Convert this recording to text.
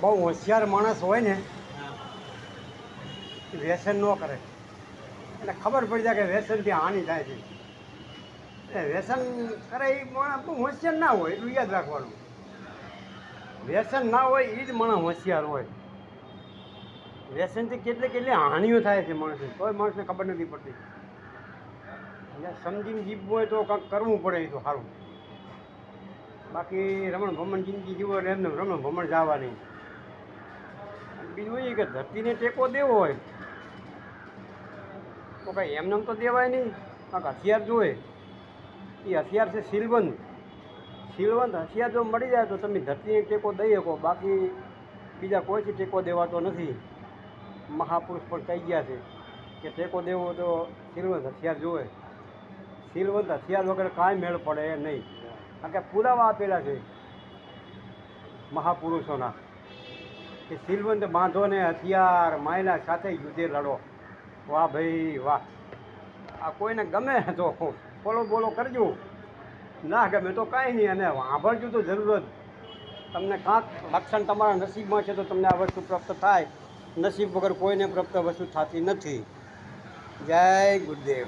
બહુ હોશિયાર માણસ હોય ને એ વ્યસન ન કરે. એટલે ખબર પડી જાય કે વ્યસનથી હાનિ થાય છે. એટલે વ્યસન કરે એ માણસ બહુ હોશિયાર ના હોય, એટલું યાદ રાખવાનું. વ્યસન ના હોય એ જ માણસ હોશિયાર હોય. વ્યસનથી કેટલી કેટલી હાનિઓ થાય છે માણસને, તોય માણસને ખબર નથી પડતી. એટલે સમજીને જીવવું હોય તો કંઈક કરવું પડે, એ તો સારું. બાકી રમણ ભમણ જિંદગી જીવો એટલે એમને રમણ ભમણ જવા નહીં. બીજું એ કે ધરતીને ટેકો દેવો હોય તો કાંઈ એમને તો દેવાય નહીં. કાંઈક હથિયાર જોઈએ. એ હથિયાર છે શીલવંત. શીલવંત હથિયાર જો મળી જાય તો તમે ધરતીને ટેકો દઈ શકો. બાકી બીજા કોઈથી ટેકો દેવાતો નથી. મહાપુરુષ પણ કહી ગયા છે કે ટેકો દેવો તો શીલવંત હથિયાર જોઈએ. શીલવંત હથિયાર વગર કાંઈ મેળ પડે નહીં. કારણ કે પુરાવા આપેલા છે મહાપુરુષોના કે શીલવંત બાંધો ને હથિયાર માયના સાથે યુદ્ધે લડો. વાહ ભાઈ વાહ. આ કોઈને ગમે તો બોલો બોલો કરજો, ના ગમે તો કાંઈ નહીં. અને સાંભળજો તો જરૂર જ. તમને કાંક લક્ષણ તમારા નસીબમાં છે તો તમને આ વસ્તુ પ્રાપ્ત થાય. નસીબ વગર કોઈને પ્રાપ્ત વસ્તુ થતી નથી. જય ગુરુદેવ.